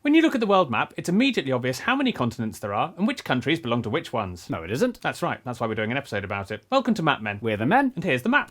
When you look at the world map, it's immediately obvious how many continents there are and which countries belong to which ones. No, it isn't. That's right, that's why we're doing an episode about it. Welcome to Map Men. We're the men. And here's the map.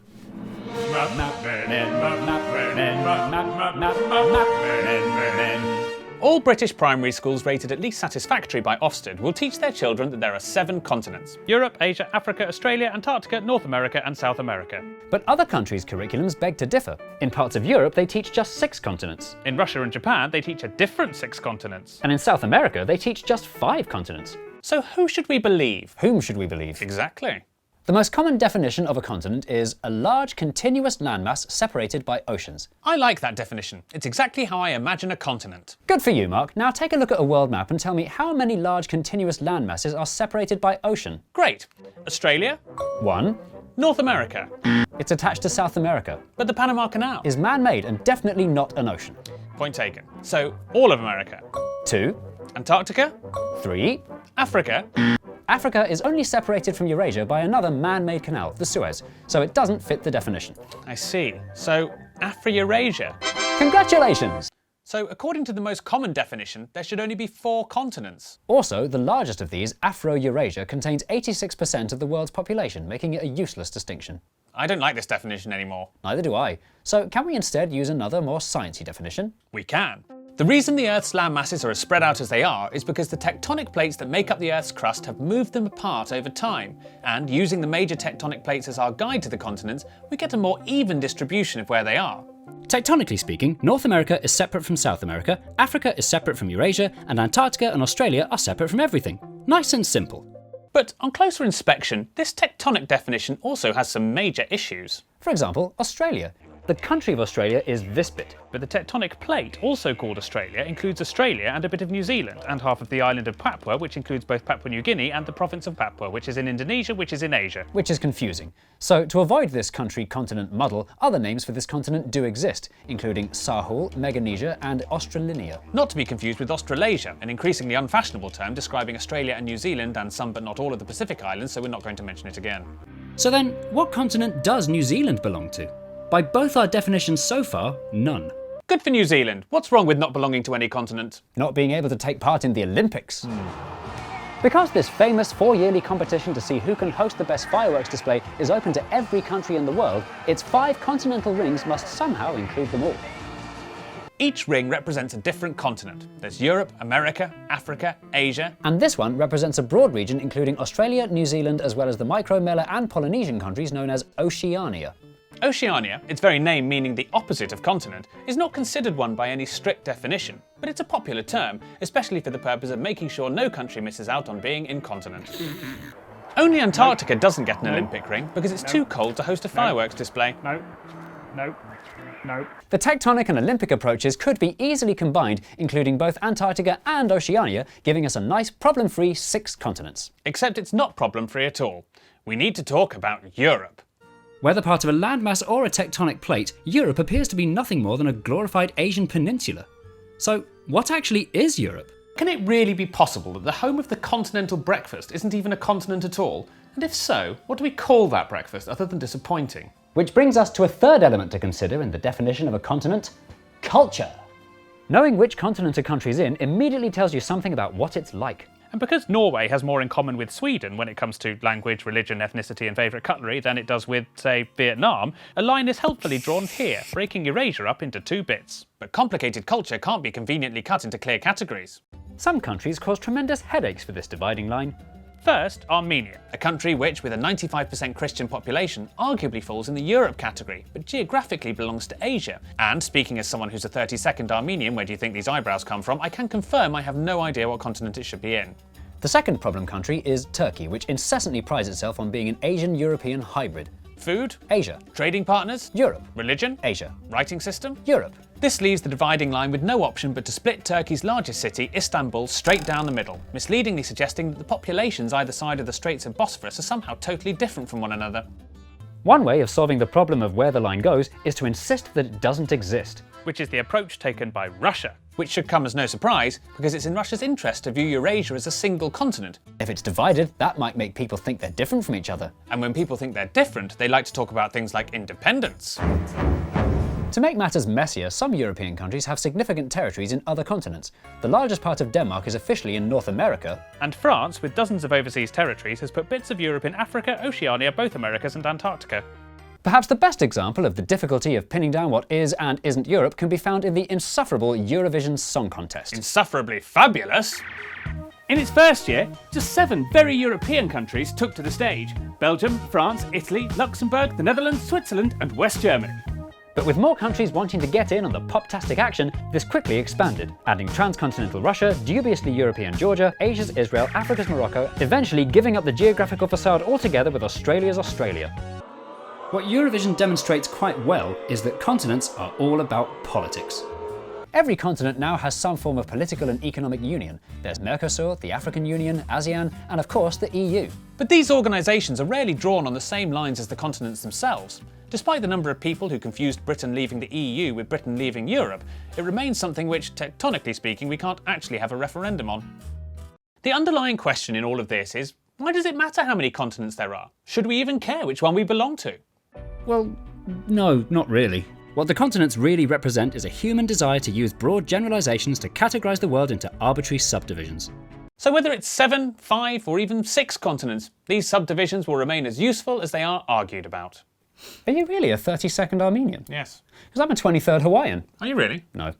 All British primary schools rated at least satisfactory by Ofsted will teach their children that there are 7 continents: Europe, Asia, Africa, Australia, Antarctica, North America and South America. But other countries' curriculums beg to differ. In parts of Europe, they teach just 6 continents. In Russia and Japan, they teach a different 6 continents. And in South America, they teach just 5 continents. So who should we believe? Whom should we believe? Exactly. The most common definition of a continent is a large continuous landmass separated by oceans. I like that definition. It's exactly how I imagine a continent. Good for you, Mark. Now take a look at a world map and tell me how many large continuous landmasses are separated by ocean. Great. Australia? 1. North America? It's attached to South America. But the Panama Canal Is man-made and definitely not an ocean. Point taken. So, all of America? 2. Antarctica? 3. Africa? Africa is only separated from Eurasia by another man-made canal, the Suez, so it doesn't fit the definition. I see. So, Afro-Eurasia? Congratulations! So, according to the most common definition, there should only be 4 continents. Also, the largest of these, Afro-Eurasia, contains 86% of the world's population, making it a useless distinction. I don't like this definition anymore. Neither do I. So can we instead use another, more sciencey definition? We can. The reason the Earth's land masses are as spread out as they are is because the tectonic plates that make up the Earth's crust have moved them apart over time, and using the major tectonic plates as our guide to the continents, we get a more even distribution of where they are. Tectonically speaking, North America is separate from South America, Africa is separate from Eurasia, and Antarctica and Australia are separate from everything. Nice and simple. But on closer inspection, this tectonic definition also has some major issues. For example, Australia. The country of Australia is this bit. But the tectonic plate, also called Australia, includes Australia and a bit of New Zealand, and half of the island of Papua, which includes both Papua New Guinea and the province of Papua, which is in Indonesia, which is in Asia. Which is confusing. So to avoid this country-continent muddle, other names for this continent do exist, including Sahul, Meganesia and Australinia. Not to be confused with Australasia, an increasingly unfashionable term describing Australia and New Zealand and some but not all of the Pacific Islands, so we're not going to mention it again. So then, what continent does New Zealand belong to? By both our definitions so far, none. Good for New Zealand. What's wrong with not belonging to any continent? Not being able to take part in the Olympics. Because this famous 4-yearly competition to see who can host the best fireworks display is open to every country in the world, its 5 continental rings must somehow include them all. Each ring represents a different continent. There's Europe, America, Africa, Asia. And this one represents a broad region including Australia, New Zealand, as well as the Micronesia and Polynesian countries known as Oceania. Oceania, its very name meaning the opposite of continent, is not considered one by any strict definition, but it's a popular term, especially for the purpose of making sure no country misses out on being incontinent. Only Antarctica doesn't get an Olympic ring because it's too cold to host a fireworks display. No. The tectonic and Olympic approaches could be easily combined, including both Antarctica and Oceania, giving us a nice problem-free 6 continents. Except it's not problem-free at all. We need to talk about Europe. Whether part of a landmass or a tectonic plate, Europe appears to be nothing more than a glorified Asian peninsula. So, what actually is Europe? Can it really be possible that the home of the continental breakfast isn't even a continent at all? And if so, what do we call that breakfast other than disappointing? Which brings us to a third element to consider in the definition of a continent: culture. Knowing which continent a country's in immediately tells you something about what it's like. And because Norway has more in common with Sweden when it comes to language, religion, ethnicity and favourite cutlery than it does with, say, Vietnam, a line is helpfully drawn here, breaking Eurasia up into 2 bits. But complicated culture can't be conveniently cut into clear categories. Some countries cause tremendous headaches for this dividing line. First, Armenia, a country which, with a 95% Christian population, arguably falls in the Europe category, but geographically belongs to Asia. And speaking as someone who's a 32nd Armenian, where do you think these eyebrows come from, I can confirm I have no idea what continent it should be in. The second problem country is Turkey, which incessantly prides itself on being an Asian-European hybrid. Food? Asia. Trading partners? Europe. Religion? Asia. Writing system? Europe. This leaves the dividing line with no option but to split Turkey's largest city, Istanbul, straight down the middle, misleadingly suggesting that the populations either side of the Straits of Bosphorus are somehow totally different from one another. One way of solving the problem of where the line goes is to insist that it doesn't exist. Which is the approach taken by Russia, which should come as no surprise because it's in Russia's interest to view Eurasia as a single continent. If it's divided, that might make people think they're different from each other. And when people think they're different, they like to talk about things like independence. To make matters messier, some European countries have significant territories in other continents. The largest part of Denmark is officially in North America, And France, with dozens of overseas territories, has put bits of Europe in Africa, Oceania, both Americas and Antarctica. Perhaps the best example of the difficulty of pinning down what is and isn't Europe can be found in the insufferable Eurovision Song Contest. Insufferably fabulous! In its first year, just 7 very European countries took to the stage: Belgium, France, Italy, Luxembourg, the Netherlands, Switzerland and West Germany. But with more countries wanting to get in on the pop-tastic action, this quickly expanded, adding transcontinental Russia, dubiously European Georgia, Asia's Israel, Africa's Morocco, eventually giving up the geographical facade altogether with Australia's Australia. What Eurovision demonstrates quite well is that continents are all about politics. Every continent now has some form of political and economic union. There's Mercosur, the African Union, ASEAN, and of course the EU. But these organisations are rarely drawn on the same lines as the continents themselves. Despite the number of people who confused Britain leaving the EU with Britain leaving Europe, it remains something which, tectonically speaking, we can't actually have a referendum on. The underlying question in all of this is, why does it matter how many continents there are? Should we even care which one we belong to? Well, no, not really. What the continents really represent is a human desire to use broad generalisations to categorise the world into arbitrary subdivisions. So whether it's 7, 5 or even 6 continents, these subdivisions will remain as useful as they are argued about. Are you really a 32nd Armenian? Yes. Because I'm a 23rd Hawaiian. Are you really? No.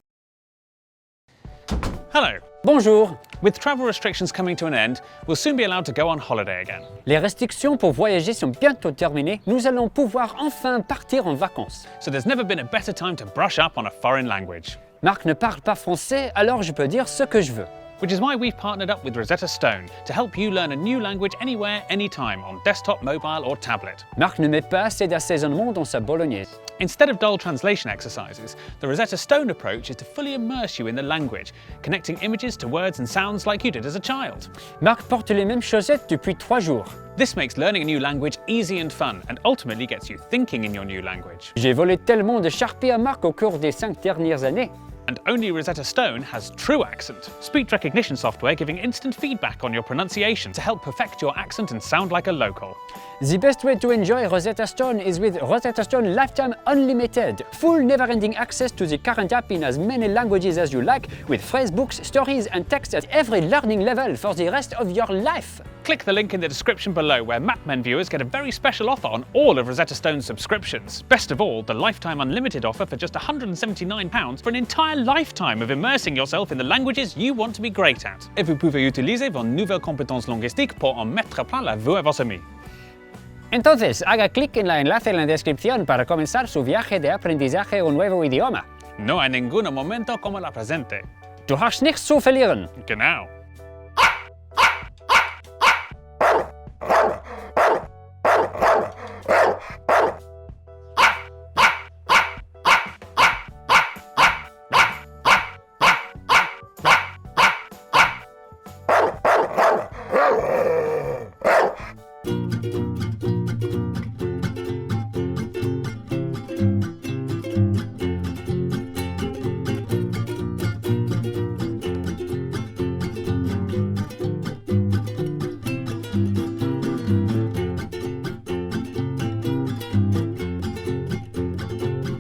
Hello. Bonjour! With travel restrictions coming to an end, we'll soon be allowed to go on holiday again. Les restrictions pour voyager sont bientôt terminées. Nous allons pouvoir enfin partir en vacances. So there's never been a better time to brush up on a foreign language. Marc ne parle pas français, alors je peux dire ce que je veux. Which is why we've partnered up with Rosetta Stone to help you learn a new language anywhere, anytime, on desktop, mobile or tablet. Marc ne met pas assez d'assaisonnement dans sa bolognaise. Instead of dull translation exercises, the Rosetta Stone approach is to fully immerse you in the language, connecting images to words and sounds like you did as a child. Marc porte les mêmes chaussettes depuis 3 jours. This makes learning a new language easy and fun, and ultimately gets you thinking in your new language. J'ai volé tellement de Sharpie à Marc au cours des 5 dernières années. And only Rosetta Stone has True Accent, speech recognition software giving instant feedback on your pronunciation to help perfect your accent and sound like a local. The best way to enjoy Rosetta Stone is with Rosetta Stone Lifetime Unlimited. Full never-ending access to the current app in as many languages as you like, with phrase books, stories and text at every learning level for the rest of your life. Click the link in the description below where MapMen viewers get a very special offer on all of Rosetta Stone's subscriptions. Best of all, the Lifetime Unlimited offer for just £179 for an entire lifetime of immersing yourself in the languages you want to be great at. Et vous pouvez utiliser vos nouvelles compétences linguistiques pour en mettre plein la vue à vos amis. Entonces, haga clic en el enlace en la descripción para comenzar su viaje de aprendizaje un nuevo idioma. No hay ningún momento como la presente. Du hast nichts zu verlieren. Genau.